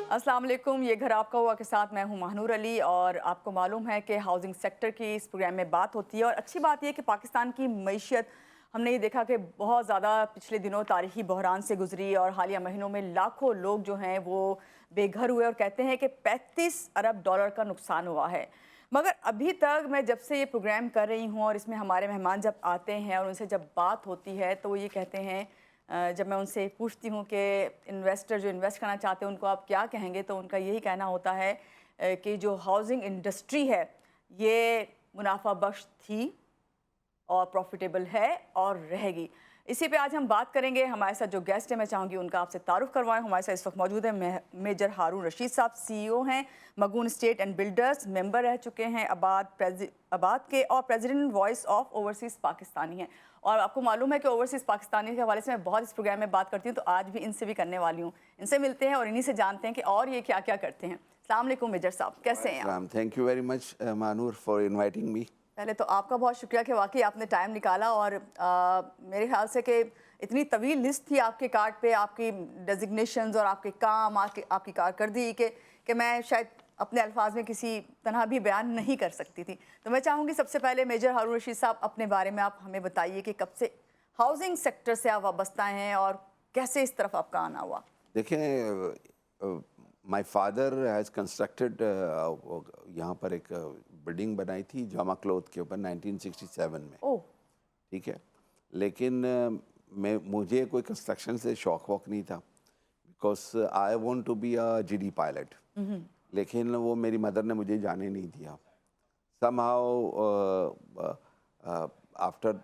अस्सलाम वालेकुम, ये घर आपका हुआ के साथ मैं हूं महानूर अली। और आपको मालूम है कि हाउसिंग सेक्टर की इस प्रोग्राम में बात होती है। और अच्छी बात यह कि पाकिस्तान की मईशत हमने ये देखा कि बहुत ज़्यादा पिछले दिनों तारीखी बहरान से गुजरी और हालिया महीनों में लाखों लोग जो हैं वो बेघर हुए और कहते हैं कि 35 अरब डॉलर का नुकसान हुआ है। मगर अभी तक मैं जब से ये प्रोग्राम कर रही हूँ और इसमें हमारे मेहमान जब आते हैं और उनसे जब बात होती है तो वो ये कहते हैं, जब मैं उनसे पूछती हूँ कि इन्वेस्टर जो इन्वेस्ट करना चाहते हैं उनको आप क्या कहेंगे, तो उनका यही कहना होता है कि जो हाउसिंग इंडस्ट्री है ये मुनाफा बख्श थी और प्रॉफिटेबल है और रहेगी। इसी पे आज हम बात करेंगे। हमारे साथ जो गेस्ट है मैं चाहूँगी उनका आपसे तारुफ करवाएं। हमारे साथ इस वक्त मौजूद है मेजर हारून रशीद साहब, CEO हैं मगून स्टेट एंड बिल्डर्स, मेंबर रह चुके हैं आबाद के, और president voice of overseas Pakistani हैं। और आपको मालूम है कि ओवरसीज़ पाकिस्तानी के हवाले से मैं बहुत इस प्रोग्राम में बात करती हूँ, तो आज भी इनसे भी करने वाली हूँ। इनसे मिलते हैं और इन्हीं से जानते हैं कि और ये क्या क्या करते हैं। अस्सलाम वालेकुम मेजर साहब, कैसे हैं आप? Thank you very much Manoor for inviting me. पहले तो आपका बहुत शुक्रिया कि वाकई आपने टाइम निकाला। और मेरे ख्याल से कि इतनी तवील लिस्ट थी आपके कार्ड पे, आपकी डेजिग्नेशंस और आपके काम, आपकी कारकर्दगी कि मैं शायद अपने अल्फाज में किसी तरह भी बयान नहीं कर सकती थी। तो मैं चाहूँगी सबसे पहले मेजर हारून रशीद साहब अपने बारे में आप हमें बताइए कि कब से हाउसिंग सेक्टर से आप वाबस्ता हैं और कैसे इस तरफ आपका आना हुआ। देखें, माय फादर हैज़ कंस्ट्रक्टेड यहाँ पर एक बिल्डिंग बनाई थी जामा क्लोथ के ऊपर 1967 में। ओह। ठीक है, लेकिन मुझे कोई कंस्ट्रक्शन से शौक वौक नहीं था, because I want to be a GD pilot. लेकिन वो मेरी मदर ने मुझे जाने नहीं दिया। समहाउ आफ्टर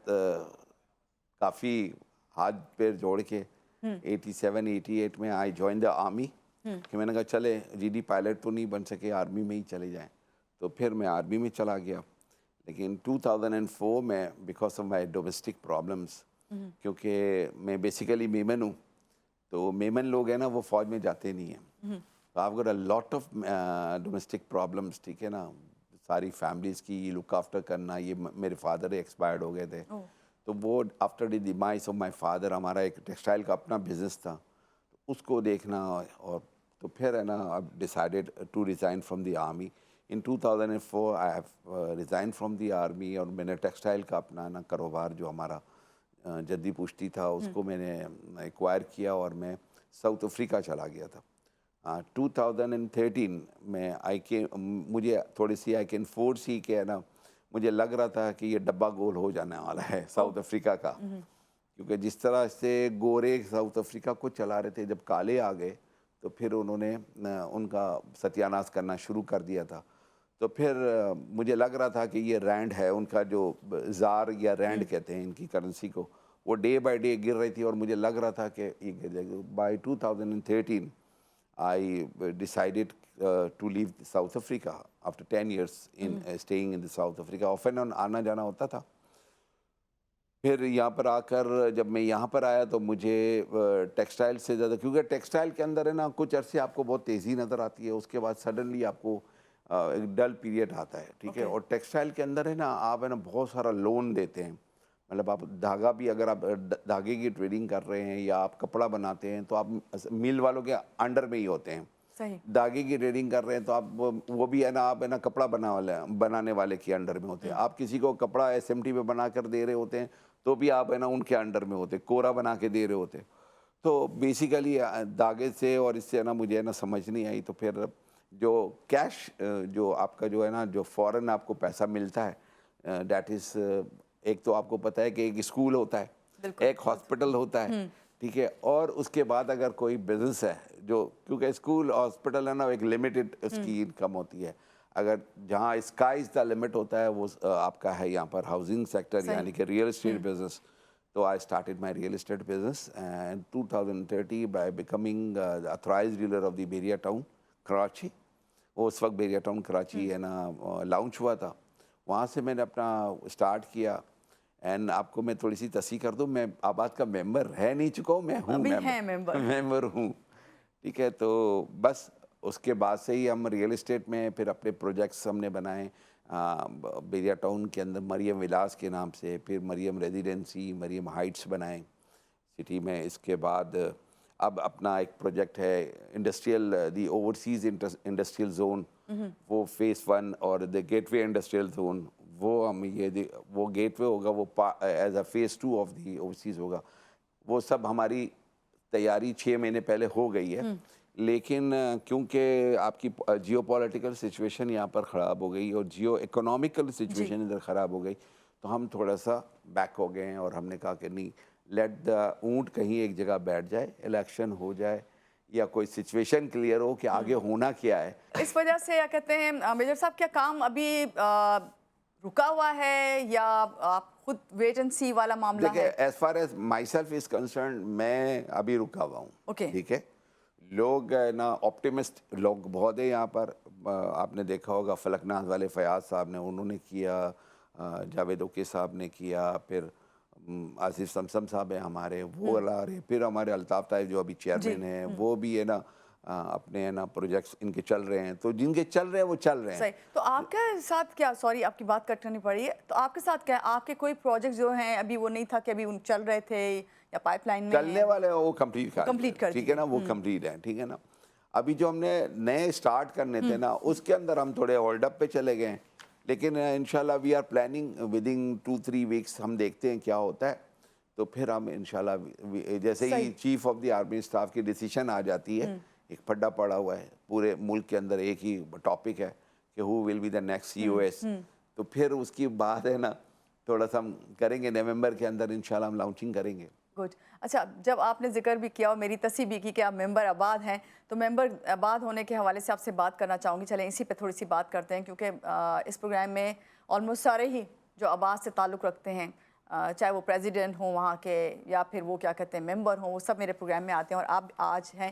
काफ़ी हाथ पैर जोड़ के 87-88 में आई जॉइन द आर्मी, कि मैंने कहा चले GD पायलट तो नहीं बन सके, आर्मी में ही चले जाएं। तो फिर मैं आर्मी में चला गया। लेकिन 2004 में because of my domestic problems, क्योंकि मैं बेसिकली मेमन हूँ, तो मेमन लोग हैं ना वो फ़ौज में जाते नहीं हैं। तो I got a lot of domestic problems, ठीक है ना, सारी फैमिलीज़ की लुक आफ्टर करना। ये मेरे फादर एक्सपायर्ड हो गए थे, तो वो after the demise of my father हमारा एक टेक्सटाइल का अपना बिजनेस था, तो उसको देखना। और तो फिर है ना, I decided to resign from the army. In 2004 I have resign from the army, और मैंने टेक्सटाइल का अपना ना कारोबार जो हमारा जद्दी पुश्ती था उसको मैंने एक्वायर किया और मैं साउथ अफ्रीका चला गया था। 2013 में मुझे थोड़ी सी आई कैन फोर्ड सी के है ना, मुझे लग रहा था कि ये डब्बा गोल हो जाने वाला है साउथ अफ्रीका का, क्योंकि जिस तरह से गोरे साउथ अफ्रीका को चला रहे थे, जब काले आ गए तो फिर उन्होंने उनका सत्यानाश करना शुरू कर दिया था। तो फिर मुझे लग रहा था कि ये रैंड है, उनका जो ज़ार या रैंड कहते हैं इनकी करेंसी को, वो डे बाय डे गिर रही थी, और मुझे लग रहा था कि ये गिर जाएगी। By 2013 I decided to leave South Africa after 10 years in staying in the South Africa. Off and on आना जाना होता था। फिर यहाँ पर आकर जब मैं यहाँ पर आया तो मुझे टेक्सटाइल से ज़्यादा, क्योंकि टेक्सटाइल के अंदर है ना कुछ अरसे आपको बहुत तेज़ी नज़र आती है, उसके बाद सडनली आपको एक डल पीरियड आता है, ठीक है। और टेक्सटाइल के अंदर है ना, आप है ना बहुत सारा लोन देते हैं। मतलब आप धागा भी, अगर आप धागे की ट्रेडिंग कर रहे हैं या आप कपड़ा बनाते हैं तो आप मिल वालों के अंडर में ही होते हैं। सही। धागे की ट्रेडिंग कर रहे हैं तो आप वो भी है ना, आप है ना कपड़ा बनाने वाले के अंडर में होते हैं। आप किसी को कपड़ा SMT पे बना कर दे रहे होते हैं तो भी आप है ना उनके अंडर में होते, कोरा बना के दे रहे होते। तो बेसिकली धागे से और इससे है ना मुझे है ना समझ नहीं आई। तो फिर जो कैश जो आपका जो है ना, जो फ़ौरन आपको पैसा मिलता है, डैट इज़, एक तो आपको पता है कि एक स्कूल होता है, एक हॉस्पिटल होता है, ठीक है, और उसके बाद अगर कोई बिजनेस है जो, क्योंकि स्कूल हॉस्पिटल है ना एक लिमिटेड उसकी इनकम होती है, अगर जहाँ स्काई इज़ द लिमिट होता है वो आपका है यहाँ पर हाउसिंग सेक्टर, यानी कि रियल एस्टेट बिजनेस। तो I started my real estate business and 2030 by becoming authorised dealer of the Bahria Town Karachi. वो उस वक्त बेरिया टाउन कराची है ना लॉन्च हुआ था, वहाँ से मैंने अपना स्टार्ट किया। एंड आपको मैं थोड़ी सी तस्वीर कर दूँ, मैं आबाद का मेंबर है नहीं चुका हूँ, मैं हूँ मेंबर हूँ, ठीक है। तो बस उसके बाद से ही हम रियल एस्टेट में फिर अपने प्रोजेक्ट्स हमने बनाए बेरिया टाउन के अंदर मरियम विलास के नाम से, फिर मरियम रेजिडेंसी, मरियम हाइट्स बनाए सिटी में। इसके बाद اب اپنا ایک پروجیکٹ ہے industrial the overseas industrial zone, وہ فیس 1 اور the gateway industrial zone, وہ ہم وہ گیٹ وے ہوگا، وہ as a phase 2 of the overseas ہوگا. وہ سب ہماری تیاری 6 مہینے پہلے ہو گئی ہے. لیکن کیونکہ آپ کی جیو پولیٹیکل سچویشن یہاں پر خراب ہو گئی اور جیو اکنامیکل سچویشن ادھر خراب ہو گئی، تو ہم تھوڑا سا بیک ہو گئے ہیں اور ہم نے کہا کہ نہیں، لیٹ دا اونٹ کہیں ایک جگہ بیٹھ جائے، الیکشن ہو جائے یا کوئی سچویشن کلیئر ہو کہ آگے ہونا کیا ہے. اس وجہ سے کیا کہتے ہیں میجر صاحب، کیا کام ابھی رکا ہوا ہے یا آپ خود ویٹ اینڈ سی والا معاملہ ہے؟ دیکھیں، as far as my self is concerned, میں ابھی رکا ہوا ہوں. اوکے، ٹھیک ہے. لوگ نا آپٹیمسٹ لوگ بہت ہیں یہاں پر. آپ نے دیکھا ہوگا فلک ناز والے فیاض صاحب نے، انہوں نے کیا، جاوید اوکے صاحب نے کیا، پھر آصف سمسم صاحب ہیں ہمارے، وہ لا رہے، پھر ہمارے الطاف طائف جو ابھی چیئرمین ہیں، وہ بھی ہے نا اپنے ہے نا پروجیکٹس ان کے چل رہے ہیں. تو جن کے چل رہے ہیں وہ چل رہے ہیں. صحیح. تو آپ کے ساتھ کیا، سوری آپ کی بات کٹ کرنی پڑی ہے، تو آپ کے ساتھ کیا، آپ کے کوئی پروجیکٹ جو ہیں ابھی وہ نہیں تھا کہ ابھی ان چل رہے تھے یا پائپ لائن میں چلنے والے ہیں وہ کمپلیٹ کر ٹھیک ہے نا، وہ کمپلیٹ ہیں. ٹھیک ہے نا. ابھی جو ہم نے نئے اسٹارٹ کرنے تھے نا، اس کے اندر ہم تھوڑے ہولڈ اپ پہ چلے گئے ہیں. لیکن انشاءاللہ we are planning within 2-3 weeks, ہم دیکھتے ہیں کیا ہوتا ہے. تو پھر ہم انشاءاللہ جیسے ہی chief of the army staff کی ڈیسیشن آ جاتی ہے، ایک پھڈا پڑا ہوا ہے پورے ملک کے اندر، ایک ہی ٹاپک ہے کہ who will be the next C O S. تو پھر اس کی بات ہے نا تھوڑا سا ہم کریں گے، نومبر کے اندر انشاءاللہ ہم لانچنگ کریں گے. گڈ. اچھا، جب آپ نے ذکر بھی کیا اور میری تصحیح بھی کی کہ آپ ممبر آباد ہیں، تو ممبر آباد ہونے کے حوالے سے آپ سے بات کرنا چاہوں گی. چلیں اسی پہ تھوڑی سی بات کرتے ہیں، کیونکہ اس پروگرام میں آلموسٹ سارے ہی جو آباد سے تعلق رکھتے ہیں، چاہے وہ پریزیڈنٹ ہوں وہاں کے یا پھر وہ کیا کہتے ہیں ممبر ہوں، وہ سب میرے پروگرام میں آتے ہیں اور آپ آج ہیں.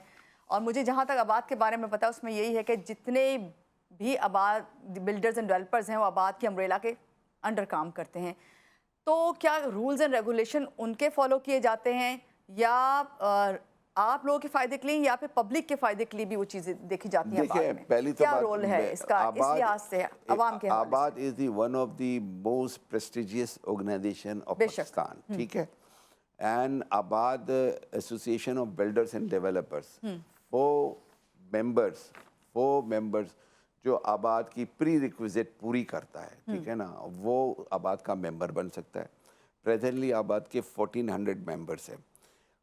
اور مجھے جہاں تک آباد کے بارے میں پتا ہے اس میں یہی ہے کہ جتنے بھی آباد بلڈرز اینڈ ڈیولپرز ہیں وہ آباد کی امبریلا کے انڈر کام کرتے ہیں. تو کیا رولز اینڈ ریگولیشن ان کے فالو کیے جاتے ہیں یا آپ لوگوں کے فائدے کے لیے یا پھر پبلک کے فائدے کے لیے بھی وہ چیزیں دیکھی جاتی ہیں؟ دیکھیں، پہلی تو کیا رول ہے اس کا اس لحاظ سے عوام کے حوالے سے؟ ABAD is the one of the most prestigious organisation of Pakistan. ٹھیک ہے. And ABAD association of builders and developers, وہ ممبرس جو آباد کی پری ریکویزٹ پوری کرتا ہے، ٹھیک ہے نا، وہ آباد کا ممبر بن سکتا ہے. پریزنٹلی آباد کے 1400 ممبرس ہیں.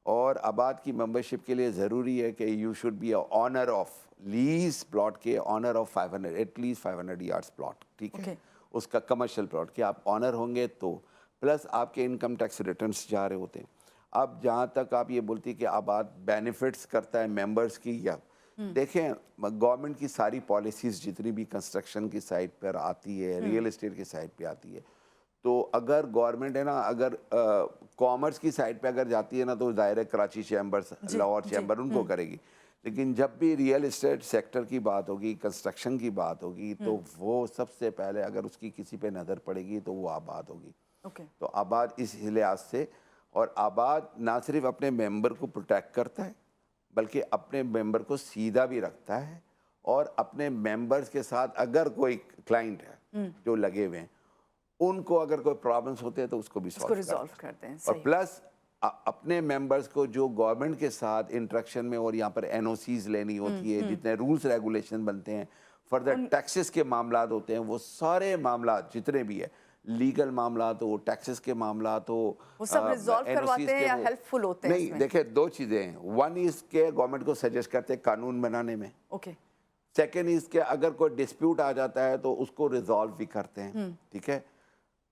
اور آباد کی ممبرشپ کے لیے ضروری ہے کہ you should be a owner of lease plot کے، owner of 500 at least 500 yards plot. ٹھیک ہے. اس کا کمرشل پلاٹ کہ آپ آنر ہوں گے تو پلس آپ کے انکم ٹیکس ریٹرنس جا رہے ہوتے ہیں. اب جہاں تک آپ یہ بولتی کہ آباد بینیفٹس کرتا ہے ممبرس کی، یا دیکھیں گورنمنٹ کی ساری پالیسیز جتنی بھی کنسٹرکشن کی سائٹ پر آتی ہے، ریئل اسٹیٹ کی سائٹ پہ آتی ہے، تو اگر گورنمنٹ ہے نا، اگر کامرس کی سائٹ پہ اگر جاتی ہے نا، تو ظاہر ہے کراچی چیمبرز، لاہور چیمبر ان کو کرے گی. لیکن جب بھی ریئل اسٹیٹ سیکٹر کی بات ہوگی، کنسٹرکشن کی بات ہوگی، تو وہ سب سے پہلے اگر اس کی کسی پہ نظر پڑے گی تو وہ آباد ہوگی. تو آباد اس لحاظ سے، اور آباد نہ صرف اپنے ممبر کو پروٹیکٹ کرتا ہے بلکہ اپنے ممبر کو سیدھا بھی رکھتا ہے، اور اپنے ممبرز کے ساتھ اگر کوئی کلائنٹ ہے جو لگے ہوئے ہیں، ان کو اگر کوئی پرابلمس ہوتے ہیں تو اس کو بھی سالو کرتے ہیں. اور پلس اپنے ممبرز کو جو گورنمنٹ کے ساتھ انٹریکشن میں، اور یہاں پر این او سیز لینی ہوتی ہے، جتنے رولز ریگولیشن بنتے ہیں، فردر ٹیکسز کے معاملات ہوتے ہیں، وہ سارے معاملات جتنے بھی ہیں، لیگل معاملات ہو، ٹیکسز کے معاملات ہو، وہ سب ریزالو کرواتے ہیں یا ہیلپ فل ہوتے ہیں؟ نہیں، دیکھیں 2 چیزیں ہیں. ون از کہ گورنمنٹ کو سجیسٹ کرتے ہیں قانون بنانے میں. سیکنڈ از کہ اگر کوئی ڈسپیوٹ آ جاتا ہے تو اس کو ریزالو بھی کرتے ہیں. ٹھیک ہے.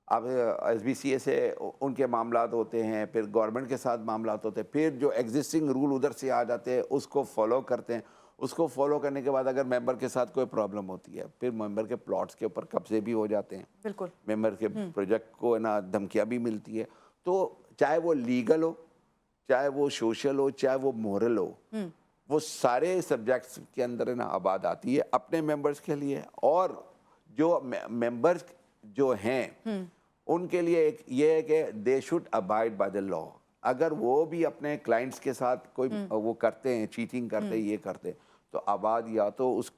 اب ایس بی سی اے سے ان کے معاملات ہوتے ہیں، پھر گورنمنٹ کے ساتھ معاملات ہوتے ہیں، پھر جو ایگزسٹنگ رول ادھر سے آ جاتے ہیں اس کو فالو کرتے ہیں. اس کو فالو کرنے کے بعد اگر ممبر کے ساتھ کوئی پرابلم ہوتی ہے، پھر ممبر کے پلاٹس کے اوپر قبضے بھی ہو جاتے ہیں. بالکل. ممبر کے پروجیکٹ کو نا دھمکیاں بھی ملتی ہے. تو چاہے وہ لیگل ہو، چاہے وہ سوشل ہو، چاہے وہ مورل ہو، وہ سارے سبجیکٹس کے اندر نا آباد آتی ہے اپنے ممبرس کے لیے. اور جو ممبرس جو ہیں ان کے لیے ایک یہ ہے کہ they should abide by the law. اگر وہ بھی اپنے کلائنٹس کے ساتھ کوئی وہ کرتے ہیں، چیٹنگ کرتے ہیں، یہ کرتے، تو آباد یا تو اس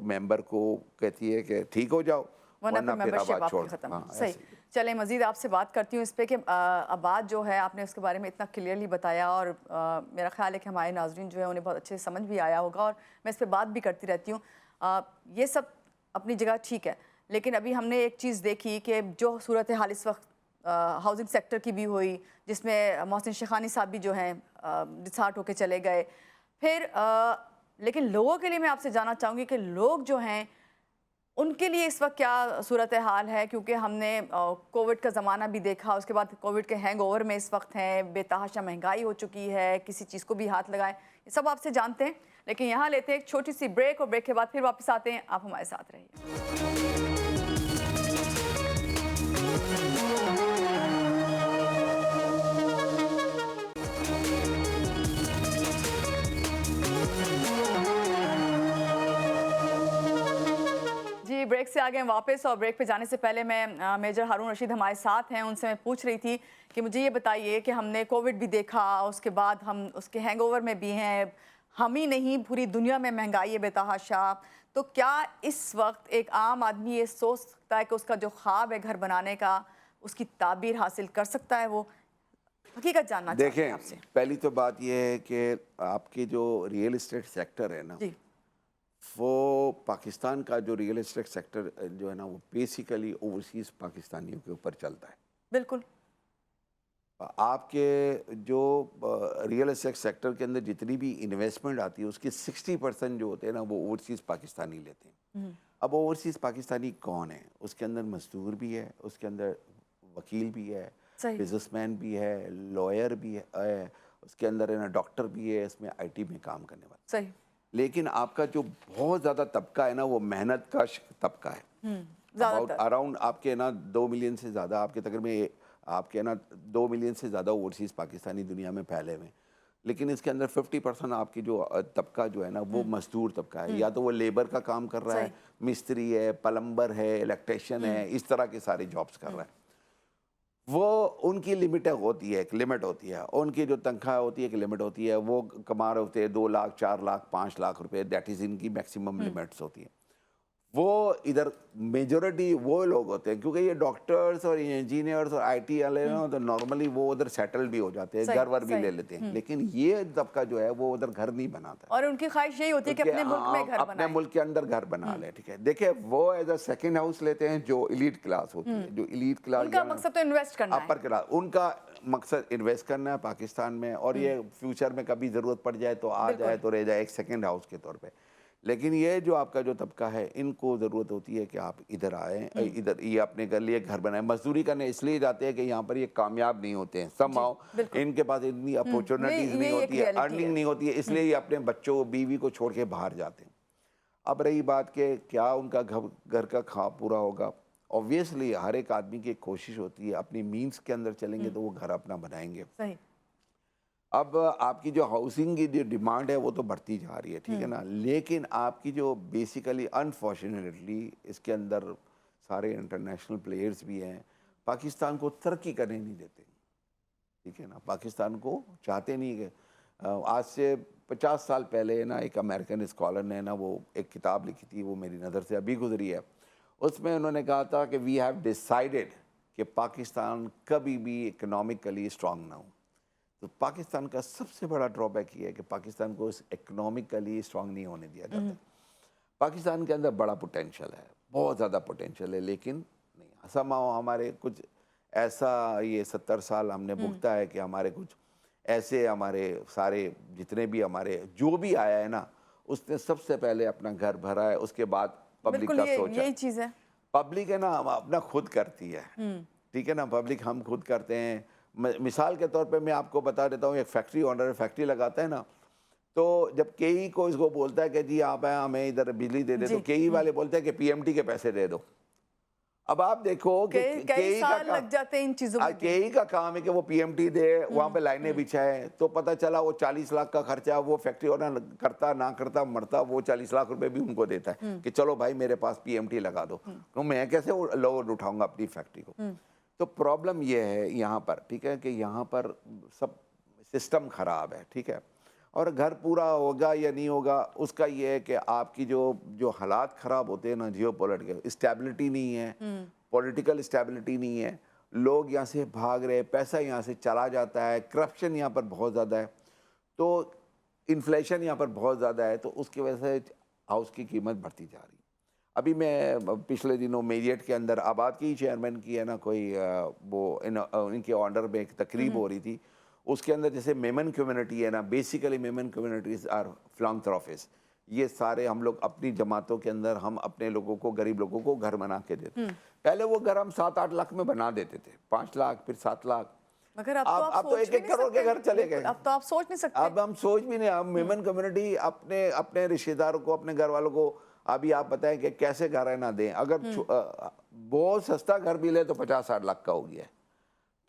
ممبر کو کہتی ہے کہ ٹھیک ہو جاؤ، ورنہ پھر آباد چھوڑ. صحیح. चलें मज़ीद आपसे बात करती हूँ इस पे कि आबाद जो है आपने उसके बारे में इतना क्लियरली बताया और मेरा ख्याल है कि हमारे नाज़रीन जो है उन्हें बहुत अच्छे से समझ भी आया होगा और मैं इस पे बात भी करती रहती हूँ। ये सब अपनी जगह ठीक है, लेकिन अभी हमने एक चीज़ देखी कि जो सूरत हाल इस वक्त हाउसिंग सेक्टर की भी हुई, जिसमें मोहसिन शेखानी साहब भी जो हैं डिसहार्ट होकर चले गए। फिर लेकिन लोगों के लिए मैं आपसे जानना चाहूँगी कि लोग जो हैं उनके लिए इस वक्त क्या सूरत हाल है, क्योंकि हमने कोविड का ज़माना भी देखा, उसके बाद कोविड के हैंगओवर में इस वक्त हैं, बेतहाशा महंगाई हो चुकी है, किसी चीज़ को भी हाथ लगाएं, ये सब आपसे जानते हैं। लेकिन यहाँ लेते हैं एक छोटी सी ब्रेक और ब्रेक के बाद फिर वापस आते हैं, आप हमारे साथ रहिए। जी ब्रेक से आ गए वापस, और ब्रेक पे जाने से पहले मैं मेजर हारून रशीद हमारे साथ हैं, उनसे मैं पूछ रही थी कि मुझे ये बताइए कि हमने कोविड भी देखा, उसके बाद हम उसके हैंगओवर में भी हैं, हम ही नहीं पूरी दुनिया में महंगाई है बेतहाशा। तो क्या इस वक्त एक आम आदमी ये सोच सकता है कि उसका जो ख्वाब है घर बनाने का, उसकी ताबीर हासिल कर सकता है? वो हकीकत जानना चाहते हैं आपसे। देखें, पहली तो बात यह है कि आपकी जो रियल इस्टेट सेक्टर है ना, जी वो पाकिस्तान का जो रियल इस्टेट सेक्टर जो है ना, वो बेसिकली ओवरसीज़ पाकिस्तानियों के ऊपर चलता है। बिल्कुल। आपके जो रियल एस्टेट सेक्टर के अंदर जितनी भी इन्वेस्टमेंट आती है उसके 60% जो होते हैं ना, वो ओवरसीज़ पाकिस्तानी लेते हैं। अब ओवरसीज़ पाकिस्तानी कौन है? उसके अंदर मजदूर भी है, उसके अंदर वकील भी है, बिजनेसमैन भी है, लॉयर भी है, उसके अंदर है ना डॉक्टर भी है, इसमें आईटी में काम करने वाला। सही। लेकिन आपका जो बहुत ज़्यादा तबका है ना, वो मेहनत का तबका है। अराउंड आपके ना 2 मिलियन से ज़्यादा आपके तकरीबन आपके ना 2 मिलियन से ज़्यादा ओवरसीज़ पाकिस्तानी दुनिया में फैले हुए हैं। लेकिन इसके अंदर 50% आपकी जो तबका जो है ना, वो मजदूर तबका है। या तो वो लेबर का काम कर रहा है, मिस्त्री है, प्लम्बर है, इलेक्ट्रिशियन है, इस तरह के सारे जॉब्स कर रहा है। वो उनकी लिमिट होती है, एक लिमिट होती है, उनकी जो तनख्वाह होती है एक लिमिट होती है। वो कमा रहे होते हैं 2 लाख, 4 लाख, 5 लाख रुपए, दैट इज़ इनकी मैक्सिमम लिमिट्स होती हैं। वो इधर मेजॉरिटी वो लोग होते हैं, क्योंकि ये डॉक्टर्स और इंजीनियर्स और आईटी वाले ना, तो नॉर्मली वो उधर सेटल भी हो जाते हैं, घर वर भी ले लेते हैं। लेकिन ये तबका जो है वो उधर घर नहीं बनाता, और उनकी ख्वाहिश यही होती है कि अपने मुल्क में घर अपने मुल्क के अंदर घर बना ले। ठीक है, देखिए वो एज अ सेकेंड हाउस लेते हैं जो एलीट क्लास होती है, जो एलीट क्लास, उनका मकसद तो इन्वेस्ट करना है, अपर क्लास, उनका मकसद इन्वेस्ट करना है पाकिस्तान में, और ये फ्यूचर में कभी ज़रूरत पड़ जाए तो आ जाए तो रह जाए एक सेकेंड हाउस के तौर पे। लेकिन ये जो आपका जो तबका है, इनको ज़रूरत होती है कि आप इधर आएँ, इधर ये अपने घर लिए घर बनाएं। मजदूरी करने इसलिए जाते हैं कि यहाँ पर ये कामयाब नहीं होते हैं, समहाउ इनके पास इतनी अपॉर्चुनिटीज़ नहीं होती है, अर्निंग नहीं होती है, इसलिए ये अपने बच्चों बीवी को छोड़ के बाहर जाते हैं। अब रही बात कि क्या उनका घर का ख्वाब पूरा होगा? ऑब्वियसली हर एक आदमी की कोशिश होती है, अपनी मीन्स के अंदर चलेंगे तो वो घर अपना बनाएंगे। सही। अब आपकी जो हाउसिंग की जो डिमांड है वो तो बढ़ती जा रही है, ठीक है ना, लेकिन आपकी जो बेसिकली अनफॉर्चुनेटली इसके अंदर सारे इंटरनेशनल प्लेयर्स भी हैं, पाकिस्तान को तरक्की करने नहीं देते, ठीक है ना, पाकिस्तान को चाहते नहीं कि आज से 50 साल पहले ना एक अमेरिकन स्कॉलर ने ना वो एक किताब लिखी थी, वो मेरी नज़र से अभी गुजरी है। उसमें उन्होंने कहा था कि वी हैव डिसाइडेड कि पाकिस्तान कभी भी इकोनॉमिकली स्ट्रांग ना हो। तो पाकिस्तान का सबसे बड़ा ड्रॉबैक ये है कि पाकिस्तान को इकोनॉमिकली स्ट्रांग नहीं होने दिया जाता। पाकिस्तान के अंदर बड़ा पोटेंशियल है, बहुत ज़्यादा पोटेंशियल है, लेकिन नहीं, समाओ हमारे कुछ ऐसा ये 70 साल हमने भुगता है कि हमारे कुछ ऐसे हमारे सारे जितने भी हमारे जो भी आया है ना, उसने सबसे पहले अपना घर भरा है, उसके बाद पब्लिक का सोचा। यही चीज़ है, पब्लिक है ना अपना खुद करती है, ठीक है ना, पब्लिक हम खुद करते हैं। मिसाल के तौर पे मैं आपको बता देता हूँ, एक फैक्ट्री ओनर फैक्ट्री लगाता है ना, तो जब केई को इसको बोलता है कि जी आप हमें इधर बिजली दे दे, तो केई वाले बोलते हैं कि पीएमटी के पैसे दे दो। अब आप देखो कि कई साल लग जाते हैं इन चीज़ों में। केई का काम है कि वो पीएमटी दे, वहाँ पे लाइनें बिछाए, तो पता चला वो 40 लाख का खर्चा वो फैक्ट्री ओनर करता ना करता मरता, वो 40 लाख रुपए भी उनको देता है कि चलो भाई मेरे पास पीएमटी लगा दो, तो मैं कैसे लोड उठाऊंगा अपनी फैक्ट्री को। तो प्रॉब्लम ये है यहाँ पर, ठीक है, कि यहाँ पर सब सिस्टम ख़राब है, ठीक है, और घर पूरा होगा या नहीं होगा उसका ये है कि आपकी जो हालात ख़राब होते हैं ना, जियोपॉलिटिकल स्टेबिलिटी नहीं है, पॉलिटिकल स्टेबिलिटी नहीं है, लोग यहाँ से भाग रहे हैं, पैसा यहाँ से चला जाता है, करप्शन यहाँ पर बहुत ज़्यादा है, तो इन्फ्लेशन यहाँ पर बहुत ज़्यादा है, तो उसकी वजह से हाउस की कीमत बढ़ती जा रही है। अभी मैं पिछले दिनों मेरियट के अंदर आबाद की चेयरमैन की है ना कोई वो इनके ऑर्डर में एक तकरीब हो रही थी, उसके अंदर जैसे मेमन कम्युनिटी है ना, basically Memon communities are philanthropist, ये सारे हम लोग अपनी जमातों के अंदर हम अपने लोगों को, गरीब लोगों को घर बना के देते। पहले वो घर हम 7-8 लाख में बना देते थे, 5 लाख फिर 7 लाख, मगर अब तो 1-1 करोड़ के घर चले गए। अब तो आप सोच नहीं सकते। अब हम सोच भी नहीं, अब मेमन कम्युनिटी अपने अपने रिश्तेदारों को, अपने घर वालों को, अभी आप बताएं कि कैसे घर है ना दें। अगर बहुत सस्ता घर भी ले तो 50-60 लाख का हो गया है,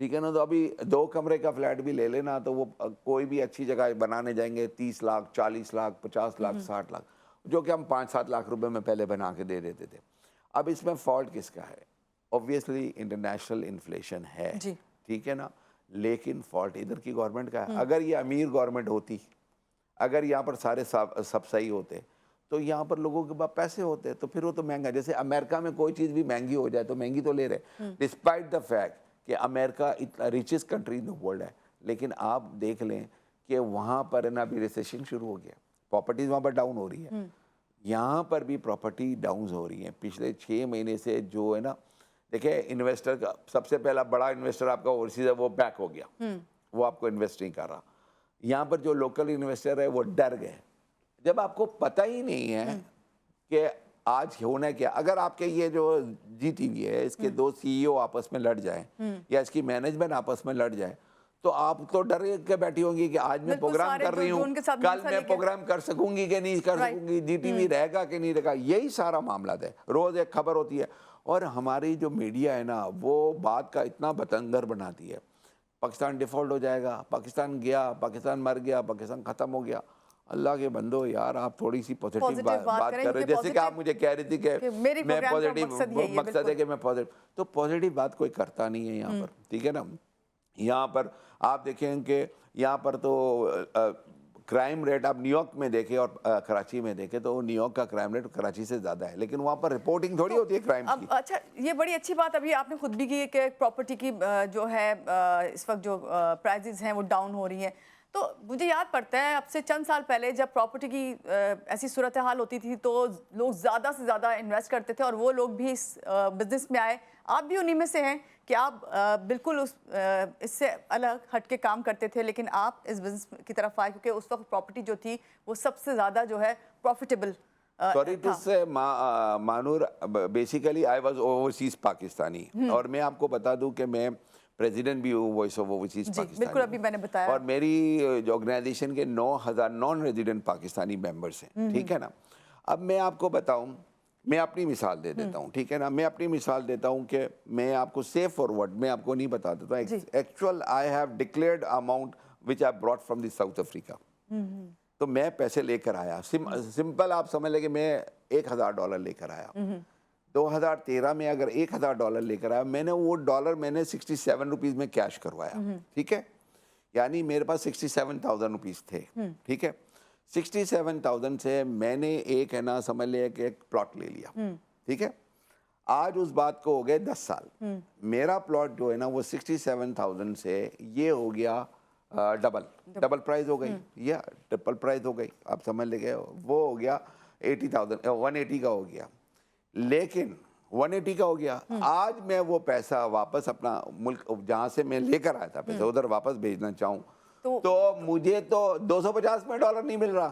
ठीक है ना। तो अभी 2 कमरे का फ्लैट भी ले लेना तो वो कोई भी अच्छी जगह बनाने जाएंगे 30 लाख, 40 लाख, 50 लाख, 60 लाख, जो कि हम 5-7 लाख रुपए में पहले बना के दे देते थे। अब इसमें फॉल्ट किसका है? ऑब्वियसली इंटरनेशनल इन्फ्लेशन है, ठीक है ना, लेकिन फॉल्ट इधर की गवर्नमेंट का है। अगर ये अमीर गवर्नमेंट होती, अगर यहाँ पर सारे सब सही होते, तो यहाँ पर लोगों के पास पैसे होते, तो फिर वो तो महंगा, जैसे अमेरिका में कोई चीज़ भी महंगी हो जाए तो महंगी तो ले रहे, डिस्पाइट द फैक्ट कि अमेरिका इतना richest country in the world है, लेकिन आप देख लें कि वहाँ पर है ना अभी रिसेशन शुरू हो गया, प्रॉपर्टीज वहाँ पर डाउन हो रही है, यहाँ पर भी प्रॉपर्टी डाउन हो रही है। पिछले 6 महीने से जो है ना, देखिए इन्वेस्टर का सबसे पहला बड़ा इन्वेस्टर आपका ओवरसीज है, वो बैक हो गया, वो आपको इन्वेस्ट नहीं कर रहा। यहाँ पर जो लोकल इन्वेस्टर है वो डर गए। जब आपको पता ही नहीं है कि आज होना क्या, अगर आपके ये जो जीटीवी है इसके 2 सीईओ आपस में लड़ जाए या इसकी मैनेजमेंट आपस में लड़ जाए, तो आप तो डर के बैठी होंगी कि आज मैं प्रोग्राम कर रही हूँ, कल मैं प्रोग्राम कर सकूंगी कि नहीं कर सकूंगी, जीटीवी रहेगा कि नहीं रहेगा, यही सारा मामला है। रोज एक खबर होती है, और हमारी जो मीडिया है ना वो बात का इतना बतंगर बनाती है, पाकिस्तान डिफॉल्ट हो जाएगा, पाकिस्तान गया, पाकिस्तान मर गया, पाकिस्तान खत्म हो गया। अल्लाह के बंदो यार, आप थोड़ी सी पॉजिटिव बात कर रहे हो, जैसे कि आप मुझे कह रही थी कि मैं पॉजिटिव, मकसद है कि मैं पॉजिटिव, तो पॉजिटिव बात कोई करता नहीं है यहाँ पर, ठीक है ना। यहाँ पर आप देखें कि यहाँ पर तो क्राइम रेट आप न्यूयॉर्क में देखें और कराची में देखें तो न्यूयॉर्क का क्राइम रेट कराची से ज़्यादा है, लेकिन वहाँ पर रिपोर्टिंग थोड़ी होती है क्राइम की। अच्छा, ये बड़ी अच्छी बात अभी आपने खुद भी की कि प्रॉपर्टी की जो है इस वक्त जो प्राइजेज हैं वो डाउन हो रही हैं। तो मुझे याद पड़ता है अब से चंद साल पहले जब प्रॉपर्टी की ऐसी सूरत हाल होती थी तो लोग ज़्यादा से ज़्यादा इन्वेस्ट करते थे और वो लोग भी इस बिज़नेस में आए। आप भी उन्हीं में से हैं कि आप बिल्कुल इससे अलग हट के काम करते थे, लेकिन आप इस बिज़नेस की तरफ आए क्योंकि उस वक्त प्रॉपर्टी जो थी वो सबसे ज़्यादा जो है profitable. Sorry to say Manoor, basically I was overseas Pakistani, और मैं आपको बता दूं कि मैं प्रेसिडेंट भी हूँ वॉइस ऑफ ओवरसीज पाकिस्तानी। बिल्कुल, अभी मैंने बताया। और मेरी जो ऑर्गेनाइजेशन के 9000 नॉन रेजिडेंट पाकिस्तानी मेंबर्स हैं, ठीक है ना। अब मैं आपको बताऊं, मैं अपनी मिसाल दे देता हूँ, ठीक है ना। मैं अपनी मिसाल देता हूँ कि मैं आपको सेफ फॉरवर्ड मैं आपको नहीं बता देता हूँ, actual I have declared amount which I brought from the south Africa. तो मैं पैसे लेकर आया, सिंपल आप समझ लें कि मैं $1000 लेकर आया। 2013 में अगर $1000 लेकर आया, मैंने वो डॉलर मैंने 67 रुपीज़ में कैश करवाया, ठीक है, यानी मेरे पास 67,000 रुपीज़ थे, ठीक है। 67,000 से मैंने एक है ना समझ लिया कि एक प्लॉट ले लिया, ठीक है। आज उस बात को हो गए 10 साल, मेरा प्लॉट जो है ना वो 67,000 से ये हो गया डबल प्राइस हो गई या ट्रिपल प्राइस हो गई, आप समझ ले, वो हो गया 80,000, 180 का हो गया। लेकिन 180 का हो गया, आज मैं वो पैसा वापस अपना मुल्क जहाँ से मैं लेकर आया था पैसा उधर वापस भेजना चाहूँ तो मुझे तो 250 में डॉलर नहीं मिल रहा,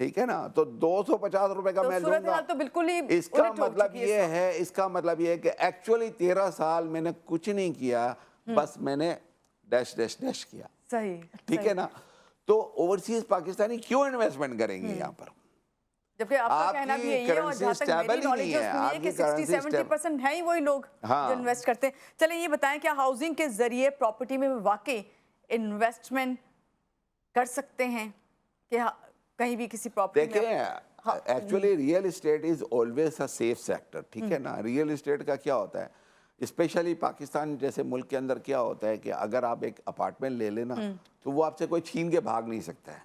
ठीक है ना। तो 250 रुपए का मैं लूंगा, तो बिल्कुल ही इसका मतलब ये है, इसका मतलब ये है कि एक्चुअली 13 साल मैंने कुछ नहीं किया, बस मैंने डैश डैश डैश किया, सही, ठीक है ना। तो ओवरसीज पाकिस्तानी क्यों इन्वेस्टमेंट करेंगे यहाँ पर, जबकि आपका कहना भी यही है, और जहाँ तक मेरी नॉलेज है कि 60-70% है ही वही लोग जो इन्वेस्ट करते हैं। चलिए ये बताएं, क्या हाउसिंग के जरिए प्रॉपर्टी में वाकई इन्वेस्टमेंट कर सकते हैं कि कहीं भी किसी प्रॉपर्टी में? देखिए, actually real estate is always a safe sector, ठीक है ना। रियल एस्टेट का क्या होता है, स्पेशली पाकिस्तान जैसे मुल्क के अंदर क्या होता है कि अगर आप एक अपार्टमेंट ले लेना तो वो आपसे कोई छीन के भाग नहीं सकता है।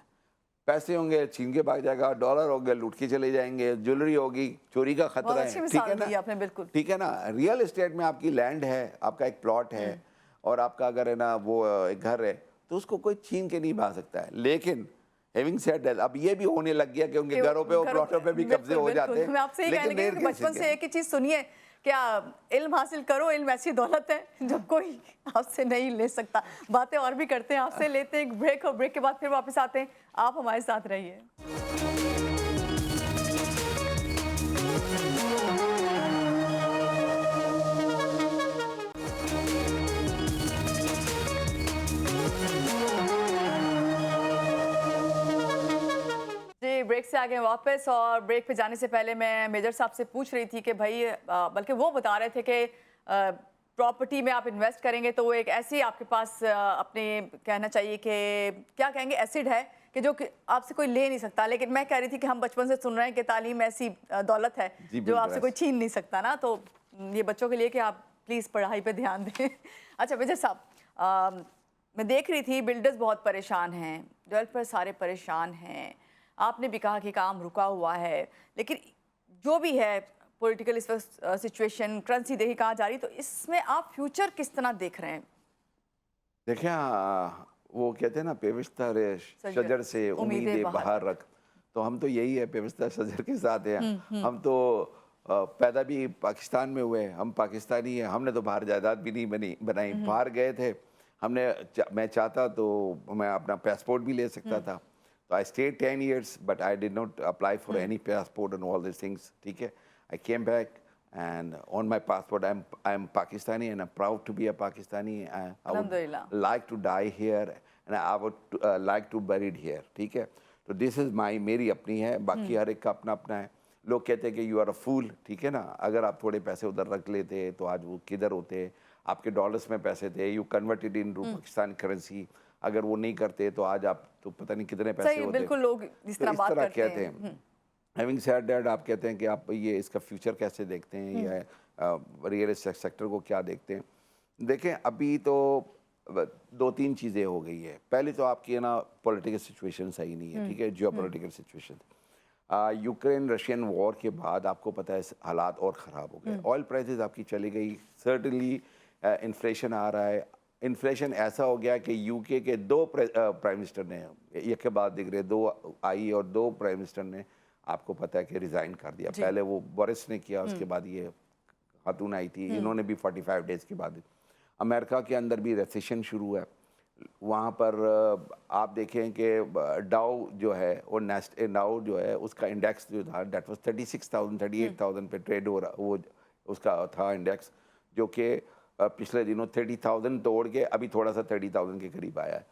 पैसे होंगे छीन के भाग जाएगा, डॉलर होंगे लूट के चले जाएंगे, ज्वेलरी होगी चोरी का खतरा बहुत है, अच्छी ठीक है मिसाल ना? दी आपने, बिल्कुल। ठीक है ना? रियल एस्टेट में आपकी लैंड है, आपका एक प्लॉट है और आपका अगर है ना वो एक घर है, तो उसको कोई छीन के नहीं भाग सकता है। लेकिन हैविंग सेड दैट, अब ये भी होने लग गया कि उनके कि घरों पे और घरों प्लॉटों पे भी कब्जे बिल्कुल, हो बिल्कुल। जाते हैं। मैं आपसे ये कहने लेकिन लगी रेयर कि केसेस बचपन से हैं। एक ही चीज सुनिए, क्या इल्म हासिल करो, इल्म ऐसी दौलत है जो कोई आपसे नहीं ले सकता। बातें और भी करते हैं आपसे, लेते हैं एक ब्रेक और ब्रेक के बाद फिर वापस आते हैं। आप हमारे साथ रहिए। जी, ब्रेक से आ गए वापस, और ब्रेक पे जाने से पहले मैं मेजर साहब से पूछ रही थी कि भाई बल्कि वो बता रहे थे कि प्रॉपर्टी में आप इन्वेस्ट करेंगे तो वो एक ऐसी आपके पास अपने कहना चाहिए कि क्या कहेंगे एसिड है कि जो कि आपसे कोई ले नहीं सकता। लेकिन मैं कह रही थी कि हम बचपन से सुन रहे हैं कि तालीम ऐसी दौलत है जी, जो बिल्कुल आपसे कोई छीन नहीं सकता ना। तो ये बच्चों के लिए कि आप प्लीज़ पढ़ाई पे ध्यान दें। अच्छा मेजर साहब, मैं देख रही थी बिल्डर्स बहुत परेशान हैं, डेवलपर सारे परेशान हैं। आपने भी कहा कि काम रुका हुआ है, लेकिन जो भी है पॉलिटिकल इस वक्त सिचुएशन, करेंसी देखी कहाँ जा रही, तो इसमें आप फ्यूचर किस तरह देख रहे हैं? देखिए वो कहते हैं ना पेविस्ता रे शजर से उम्मीदें बाहर रख, तो हम तो यही है, पेविस्ता शजर के साथ हैं। हम तो पैदा भी पाकिस्तान में हुए, हम पाकिस्तानी हैं, हमने तो बाहर जायदाद भी नहीं बनाई, बाहर गए थे हमने। मैं चाहता तो मैं अपना पासपोर्ट भी ले सकता था। तो I stayed 10 years but I did not apply for any passport and all this things, ठीक है। I came back and on my passport I'm Pakistani and I'm proud to be a Pakistani. I would like to die here and I would like to buried here, ठीक है। तो this is my मेरी अपनी है, बाकी हर एक का अपना अपना है। लोग कहते हैं कि you are a fool, ठीक है ना, अगर आप थोड़े पैसे उधर रख लेते तो आज वो किधर होते, आपके डॉलर्स में पैसे थे, you converted into Pakistan currency, अगर वो नहीं करते तो आज आप तो पता नहीं कितने पैसे होते। बिल्कुल, लोग इस तरह बात करते कहते हैं। हैविंग सेड दैट, आप कहते हैं कि आप ये इसका फ्यूचर कैसे देखते हैं या रियल एस्टेट सेक्टर को क्या देखते हैं? देखें अभी तो 2-3 चीज़ें हो गई है। पहले तो आपकी है ना पॉलिटिकल सिचुएशन सही नहीं है, ठीक है, जियो political situation. Ukraine Russian war के बाद आपको पता है हालात और ख़राब हो गए, ऑयल प्राइसेस आपकी चली गई, सर्टनली इन्फ्लेशन आ रहा है। इन्फ्लेशन ऐसा हो गया कि यूके के 2 प्राइम मिनिस्टर ने एक के बाद दिख रहे 2 आई और 2 प्राइम मिनिस्टर ने आपको पता है कि रिज़ाइन कर दिया। पहले वो बोरिस ने किया, उसके बाद ये खातून आई थी, इन्होंने भी 45 डेज़ के बाद। अमेरिका के अंदर भी रिसेशन शुरू है, वहाँ पर आप देखें कि डाउ जो है और डाउ जो है उसका इंडेक्स जो था डेट वाज 36,000 38,000 पे ट्रेड हो रहा, वो उसका था इंडेक्स, जो कि पिछले दिनों 30,000 तोड़ के अभी थोड़ा सा 30,000 के करीब आया है।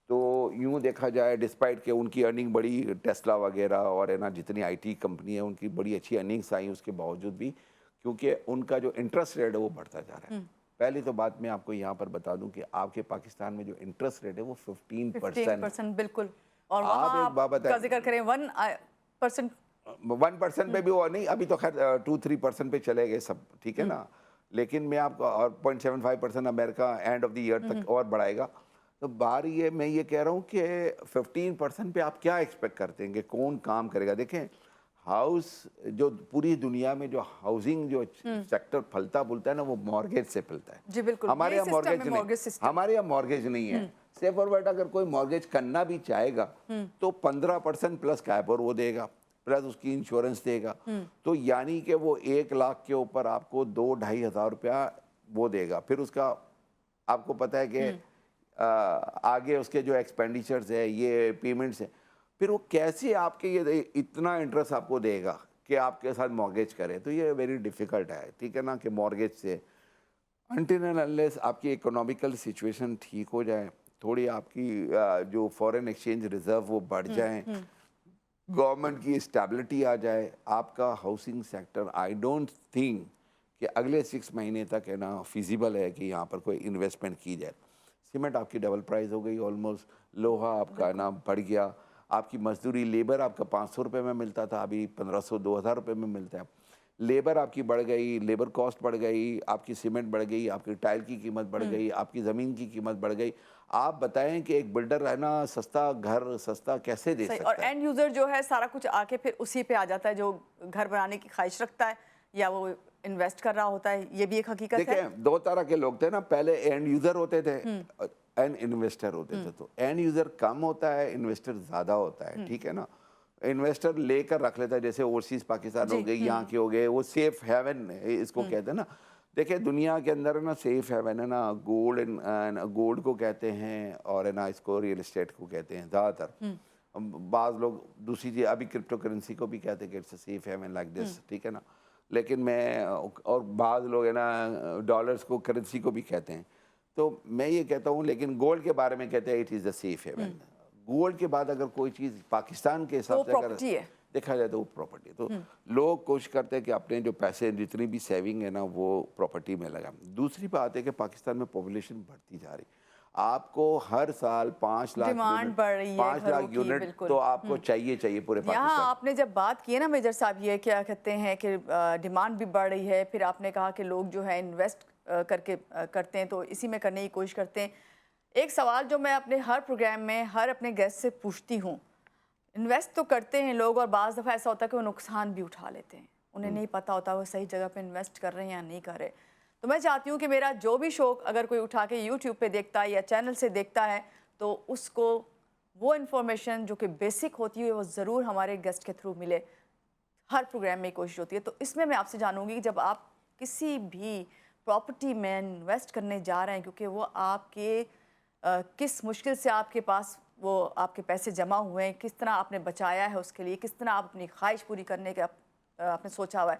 तो यूँ देखा जाए डिस्पाइट के उनकी अर्निंग बड़ी, टेस्ला वगैरह और है ना जितनी आईटी कंपनी है उनकी बड़ी अच्छी अर्निंग्स आई, उसके बावजूद भी क्योंकि उनका जो इंटरेस्ट रेट है वो बढ़ता जा रहा है। पहली तो बात मैं आपको यहाँ पर बता दूं कि आपके पाकिस्तान में जो इंटरेस्ट रेट है वो 15%। बिल्कुल, और वहाँ आप का जिक्र करें 1% 1% पे भी वो नहीं, अभी तो खैर 2-3% पे चले गए सब, ठीक है ना। लेकिन मैं आपको और 0.75% America end of the year तक और बढ़ाएगा। तो बार ये मैं ये कह रहा हूँ कि 15% पे आप क्या एक्सपेक्ट करते हैं कि कौन काम करेगा? देखें हाउस, जो पूरी दुनिया में जो हाउसिंग जो सेक्टर फलता फूलता है ना, वो मॉर्गेज से फलता है। जी बिल्कुल, हमारे यहाँ मॉर्गेज नहीं, हमारे यहाँ मॉर्गेज नहीं है। सेफ और बेटा अगर कोई मॉर्गेज करना भी चाहेगा तो 15% प्लस कैपर वो देगा, प्लस उसकी इंश्योरेंस देगा। तो यानी कि वो 1 लाख के ऊपर आपको 2-2.5 हज़ार रुपया वो देगा। फिर उसका आपको पता है कि आगे उसके जो एक्सपेंडिचर्स है, ये पेमेंट्स है, फिर वो कैसे आपके ये इतना इंटरेस्ट आपको देगा कि आपके साथ मॉर्गेज करे? तो ये वेरी डिफ़िकल्ट है, ठीक है ना, कि मॉर्गेज से अनटिल एंड अनलेस आपकी इकोनॉमिकल सिचुएशन ठीक हो जाए, थोड़ी आपकी जो फॉरेन एक्सचेंज रिजर्व वो बढ़ जाए, गवर्नमेंट की स्टेबिलिटी आ जाए, आपका housing sector I don't think कि अगले 6 महीने तक है ना फिजिबल है कि यहाँ पर कोई इन्वेस्टमेंट की जाए। सीमेंट आपकी डबल प्राइस हो गई ऑलमोस्ट, लोहा आपका ना बढ़ गया, आपकी मजदूरी लेबर आपका 500 रुपये में मिलता था, अभी 1500-2000 रुपये में मिलता है। لیبر آپ کی بڑھ گئی, لیبر کاسٹ بڑھ گئی, آپ کی سیمنٹ بڑھ گئی, آپ کی ٹائل کی قیمت بڑھ گئی, آپ کی زمین کی قیمت بڑھ گئی. آپ بتائیں کہ ایک بلڈر ہے نا سستا گھر سستا کیسے دے صحیح. اور سکتا ہے؟ اینڈ یوزر جو ہے سارا کچھ آ کے پھر اسی پہ آ جاتا ہے, جو گھر بنانے کی خواہش رکھتا ہے یا وہ انویسٹ کر رہا ہوتا ہے. یہ بھی ایک حقیقت ہے. دیکھیں دو طرح کے لوگ تھے نا, پہلے اینڈ یوزر ہوتے تھے, اینڈ انویسٹر ہوتے تھے. تو اینڈ یوزر کم ہوتا ہے, انویسٹر زیادہ ہوتا ہے, ٹھیک ہے نا. انویسٹر لے کر رکھ لیتا ہے, جیسے اوورسیز پاکستان ہو گئے, یہاں کے ہو گئے, وہ سیف ہیون اس کو کہتے ہیں نا. دیکھیں دنیا کے اندر ہے نا سیف ہیون ہے نا, گولڈ کو کہتے ہیں, اور ہے نا اس کو ریئل اسٹیٹ کو کہتے ہیں زیادہ تر. بعض لوگ دوسری چیز ابھی کرپٹو کرنسی کو بھی کہتے ہیں کہ it's a safe haven like this, ٹھیک ہے نا. لیکن میں اور بعض لوگ ہے نا ڈالرز کو کرنسی کو بھی کہتے ہیں. تو میں یہ کہتا ہوں, لیکن گولڈ کے بارے میں کہتے ہیں it is a safe haven. Gold کے بعد اگر کوئی چیز پاکستان کے حساب سے اگر دیکھا جائے تو وہ پراپرٹی ہے. تو لوگ کوشش کرتے ہیں کہ اپنے جو پیسے جتنی بھی سیونگ ہے نا وہ پراپرٹی میں لگائیں. دوسری بات ہے کہ پاکستان میں پاپولیشن بڑھتی جا رہی. آپ کو ہر سال 5 لاکھ ڈیمانڈ بڑھ رہی ہے 5 لاکھ یونٹ تو آپ کو چاہیے پورے پاکستان. یہاں آپ نے جب بات کی ہے نا میجر صاحب, یہ کیا کہتے ہیں کہ ڈیمانڈ بھی بڑھ رہی ہے, پھر آپ نے کہا کہ لوگ جو ہے انویسٹ کر کے کرتے ہیں تو اسی میں کرنے کی کوشش کرتے ہیں. ایک سوال جو میں اپنے ہر پروگرام میں ہر اپنے گیسٹ سے پوچھتی ہوں, انویسٹ تو کرتے ہیں لوگ اور بعض دفعہ ایسا ہوتا ہے کہ وہ نقصان بھی اٹھا لیتے ہیں, انہیں نہیں پتہ ہوتا وہ صحیح جگہ پہ انویسٹ کر رہے ہیں یا نہیں کر رہے. تو میں چاہتی ہوں کہ میرا جو بھی شوق اگر کوئی اٹھا کے یوٹیوب پہ دیکھتا ہے یا چینل سے دیکھتا ہے تو اس کو وہ انفارمیشن جو کہ بیسک ہوتی ہے وہ ضرور ہمارے گیسٹ کے تھرو ملے. ہر پروگرام میں کوشش ہوتی ہے. تو اس میں آپ سے جانوں گی جب آپ کسی بھی پراپرٹی میں انویسٹ کرنے جا رہے ہیں, کیونکہ وہ آپ کے کس مشکل سے آپ کے پاس وہ آپ کے پیسے جمع ہوئے ہیں, کس طرح آپ نے بچایا ہے اس کے لیے, کس طرح آپ اپنی خواہش پوری کرنے کا آپ نے سوچا ہوا ہے,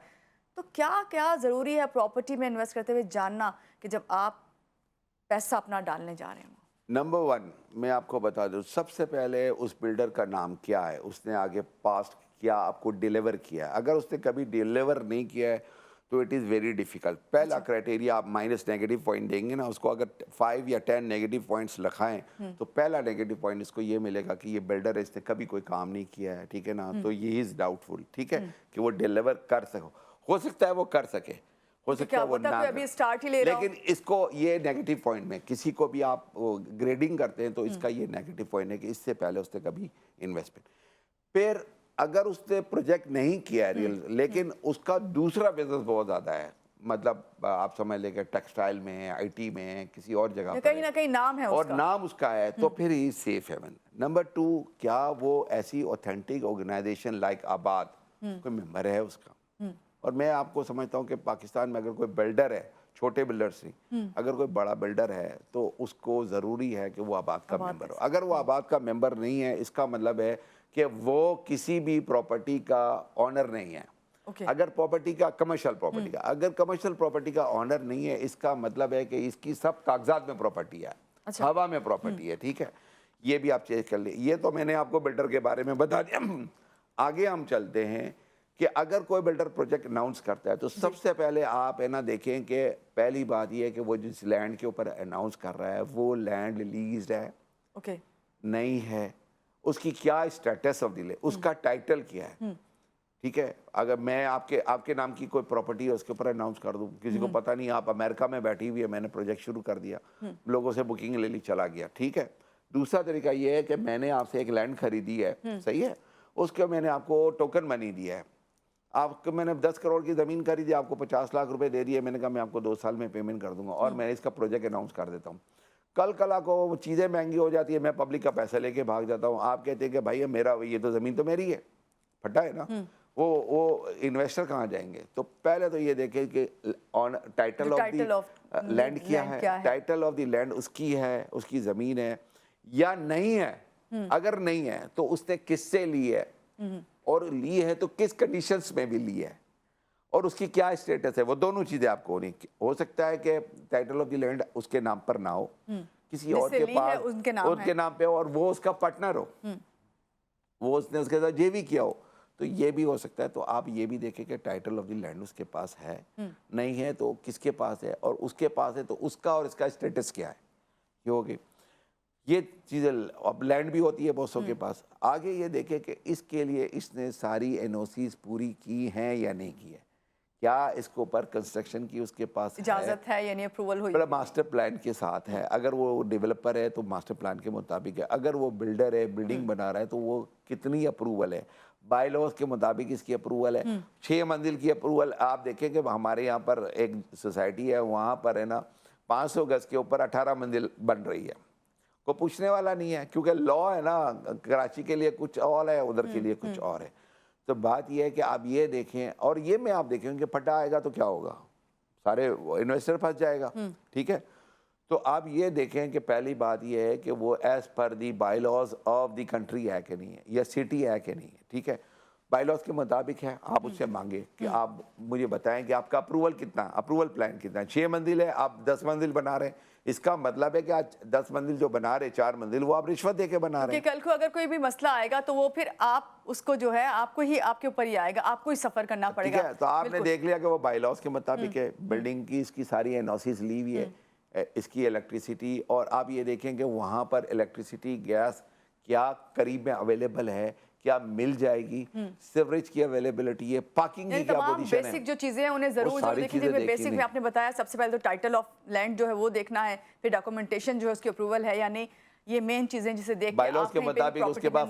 تو کیا کیا ضروری ہے پراپرٹی میں انویسٹ کرتے ہوئے جاننا کہ جب آپ پیسہ اپنا ڈالنے جا رہے ہیں؟ نمبر 1 میں آپ کو بتا دوں, سب سے پہلے اس بلڈر کا نام کیا ہے, اس نے آگے پاسٹ کیا آپ کو ڈیلیور کیا ہے. اگر اس نے کبھی ڈیلیور نہیں کیا ہے تو اٹ از ویری ڈیفیکلٹ. پہلا کرائٹیریا آپ مائنس نیگیٹو پوائنٹ دیں گے نا اس کو, اگر 5 یا 10 نیگیٹو پوائنٹس لکھائیں تو پہلا نیگیٹو پوائنٹ اس کو یہ ملے گا کہ یہ بلڈر ہے, اس نے کبھی کوئی کام نہیں کیا ہے, ٹھیک ہے نا. تو یہ از ڈاؤٹ فل, ٹھیک ہے, کہ وہ ڈیلیور کر سکو. ہو سکتا ہے وہ کر سکے, ہو سکتا ہے وہ نہ کرے, لیکن اس کو یہ نیگیٹو پوائنٹ میں کسی کو بھی آپ گریڈنگ کرتے ہیں تو اس کا یہ نیگیٹو پوائنٹ ہے کہ اس سے پہلے اس نے کبھی انویسٹمنٹ. پھر اگر اس نے پروجیکٹ نہیں کیا ہے ریئل, لیکن اس کا دوسرا بزنس بہت زیادہ ہے, مطلب آپ سمجھ لیں کہ ٹیکسٹائل میں ہے, آئی ٹی میں ہے, کسی اور جگہ کہیں نہ کہیں نام ہے اور نام اس کا ہے, تو پھر ہی سیف ہیون. نمبر 2, کیا وہ ایسی اوتھینٹک آرگنائزیشن لائک آباد کوئی ممبر ہے اس کا. اور میں آپ کو سمجھتا ہوں کہ پاکستان میں اگر کوئی بلڈر ہے, چھوٹے بلڈر سے اگر کوئی بڑا بلڈر ہے تو اس کو ضروری ہے کہ وہ آباد کا ممبر ہو. اگر وہ آباد کا ممبر نہیں ہے, اس کا مطلب ہے کہ وہ کسی بھی پراپرٹی کا آنر نہیں ہے. اگر پراپرٹی کا کمرشل پراپرٹی کا اگر کمرشل پراپرٹی کا آنر نہیں ہے, اس کا مطلب ہے کہ اس کی سب کاغذات میں پراپرٹی ہے, ہوا میں پراپرٹی ہے, ٹھیک ہے. یہ بھی آپ چیک کر لیں. یہ تو میں نے آپ کو بلڈر کے بارے میں بتا دیا. آگے ہم چلتے ہیں کہ اگر کوئی بلڈر پروجیکٹ اناؤنس کرتا ہے تو سب سے پہلے آپ ہے نا دیکھیں کہ پہلی بات یہ ہے کہ وہ جس لینڈ کے اوپر اناؤنس کر رہا ہے وہ لینڈ لیزڈ ہے, نہیں ہے, اس کی کیا اسٹیٹس آف دی لینڈ, اس کا ٹائٹل کیا ہے, ٹھیک ہے. اگر میں آپ کے نام کی کوئی پراپرٹی ہے اس کے اوپر اناؤنس کر دوں, کسی کو پتہ نہیں, آپ امریکہ میں بیٹھی ہوئی ہے, میں نے پروجیکٹ شروع کر دیا, لوگوں سے بکنگ لے لی, چلا گیا, ٹھیک ہے. دوسرا طریقہ یہ ہے کہ میں نے آپ سے ایک لینڈ خریدی ہے, صحیح ہے, اس کے میں نے آپ کو ٹوکن منی دیا ہے. آپ کو میں نے 10 کروڑ کی زمین خریدی, آپ کو 50 لاکھ روپے دے دیے, میں نے کہا میں آپ کو 2 سال میں پیمنٹ کر دوں گا, اور میں اس کا پروجیکٹ اناؤنس کر دیتا ہوں. کل کو وہ چیزیں مہنگی ہو جاتی ہے, میں پبلک کا پیسہ لے کے بھاگ جاتا ہوں, آپ کہتے ہیں کہ بھائی میرا یہ تو زمین تو میری ہے, پھٹا ہے نا, وہ انویسٹر کہاں جائیں گے. تو پہلے تو یہ دیکھیں کہ ٹائٹل آف دی لینڈ کیا ہے, ٹائٹل آف دی لینڈ اس کی ہے, اس کی زمین ہے یا نہیں ہے. اگر نہیں ہے تو اس نے کس سے لی ہے, اور لی ہے تو کس کنڈیشنز میں بھی لی ہے, اور اس کی کیا اسٹیٹس ہے. وہ دونوں چیزیں آپ کو ہونی. ہو سکتا ہے کہ ٹائٹل آف دی لینڈ اس کے نام پر نہ ہو, کسی اور کے پاس ان کے نام پہ ہو, اور وہ اس کا پارٹنر ہو, وہ اس نے اس کے ساتھ یہ بھی کیا ہو, تو یہ بھی ہو سکتا ہے. تو آپ یہ بھی دیکھیں کہ ٹائٹل آف دی لینڈ اس کے پاس ہے, نہیں ہے تو کس کے پاس ہے, اور اس کے پاس ہے تو اس کا اور اس کا اسٹیٹس کیا ہے. یہ ہوگی یہ چیزیں. اب لینڈ بھی ہوتی ہے بہت سو کے پاس. آگے یہ دیکھیں کہ اس کے لیے اس نے ساری NOCs پوری کی ہیں یا نہیں کی ہے, کیا اس کے اوپر کنسٹرکشن کی اس کے پاس اجازت ہے یعنی اپروول ہوئی؟ ماسٹر پلان کے ساتھ ہے. اگر وہ ڈیولپر ہے تو ماسٹر پلان کے مطابق ہے. اگر وہ بلڈر ہے, بلڈنگ بنا رہا ہے, تو وہ کتنی اپروول ہے, بائی لاز کے مطابق اس کی اپروول ہے. 6 منزل کی اپروول. آپ دیکھیں کہ ہمارے یہاں پر ایک سوسائٹی ہے, وہاں پر ہے نا 500 گز کے اوپر 18 منزل بن رہی ہے. کوئی پوچھنے والا نہیں ہے, کیونکہ لا ہے نا, کراچی کے لیے کچھ اور ہے, ادھر کے لیے کچھ اور ہے. تو بات یہ ہے کہ آپ یہ دیکھیں, اور یہ میں آپ دیکھیں کہ پھٹا آئے گا تو کیا ہوگا, سارے انویسٹر پھنس جائے گا. ٹھیک ہے, تو آپ یہ دیکھیں کہ پہلی بات یہ ہے کہ وہ as per the by laws of the country ہے کہ نہیں ہے, یا سٹی ہے کہ نہیں ہے. ٹھیک ہے, بائی لاز کے مطابق ہے. آپ اس سے مانگے کہ آپ مجھے بتائیں کہ آپ کا اپروول کتنا, اپروول پلان کتنا ہے. 6 منزل ہے, آپ 10 منزل بنا رہے ہیں, اس کا مطلب ہے کہ آج 10 منزل جو بنا رہے, 4 منزل وہ آپ رشوت دے کے بنا رہے ہیں. کہ کل کو اگر کوئی بھی مسئلہ آئے گا تو وہ پھر آپ اس کو جو ہے آپ کو ہی, آپ کے اوپر ہی آئے گا, آپ کو ہی سفر کرنا پڑے گا. ٹھیک ہے, تو آپ نے دیکھ لیا کہ وہ بائی لاز کے مطابق ہے, بلڈنگ کی اس کی ساری انوسیز لی ہوئی ہے, اس کی الیکٹریسٹی. اور آپ یہ دیکھیں کہ وہاں پر الیکٹریسٹی, گیس کیا قریب میں اویلیبل ہے, کیا مل جائے گی, سیوریج کی اویلیبلٹی ہے, پارکنگ کی کیا پوزیشن ہے. بیسک جو چیزیں ہیں انہیں ضرور دیکھیں. جن میں بیسک میں آپ نے بتایا سب سے پہلے تو ٹائٹل آف لینڈ جو ہے وہ دیکھنا ہے, پھر ڈاکومنٹیشن جو ہے اس کی اپروول ہے یا نہیں, یہ مین چیزیں جسے دیکھ کے بائی لاز کے مطابق اس کے پاس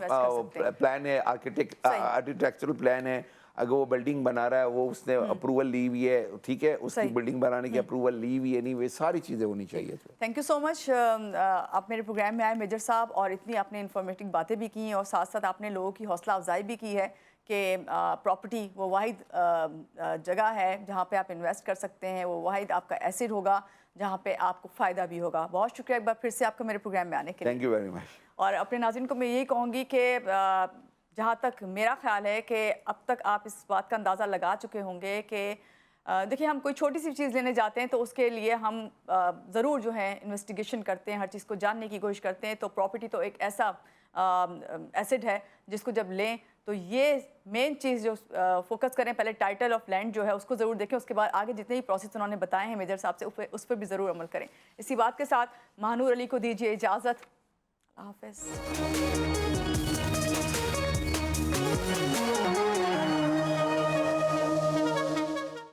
پلان ہے, آرکیٹیکچرل پلان ہے. اگر وہ بلڈنگ بنا رہا ہے, وہ اس نے اپروول لی ہوئی ہے. ٹھیک ہے, اس کی بلڈنگ بنانے کی اپروول لی ہوئی ہے نہیں, وہ ساری چیزیں ہونی چاہیے. تھینک یو سو مچ. آپ میرے پروگرام میں آئے میجر صاحب, اور اتنی آپ نے انفارمیٹیو باتیں بھی کی, اور ساتھ ساتھ آپ نے لوگوں کی حوصلہ افزائی بھی کی ہے کہ پراپرٹی وہ واحد جگہ ہے جہاں پہ آپ انویسٹ کر سکتے ہیں, وہ واحد آپ کا ایسٹ ہوگا جہاں پہ آپ کو فائدہ بھی ہوگا. بہت شکریہ ایک بار پھر سے آپ کا میرے پروگرام میں آنے کے لیے. Thank you very much. اور اپنے ناظرین کو میں یہی کہوں گی کہ جہاں تک میرا خیال ہے کہ اب تک آپ اس بات کا اندازہ لگا چکے ہوں گے کہ دیکھیں, ہم کوئی چھوٹی سی چیز لینے جاتے ہیں تو اس کے لیے ہم ضرور جو ہے انویسٹیگیشن کرتے ہیں, ہر چیز کو جاننے کی کوشش کرتے ہیں. تو پراپرٹی تو ایک ایسا ایسٹ ہے جس کو جب لیں تو یہ مین چیز جو فوکس کریں, پہلے ٹائٹل آف لینڈ جو ہے اس کو ضرور دیکھیں, اس کے بعد آگے جتنے ہی پروسیس انہوں نے بتائے ہیں میجر صاحب سے اس پر بھی ضرور عمل کریں. اسی بات کے ساتھ مہنور علی کو دیجیے اجازت. اللہ حافظ.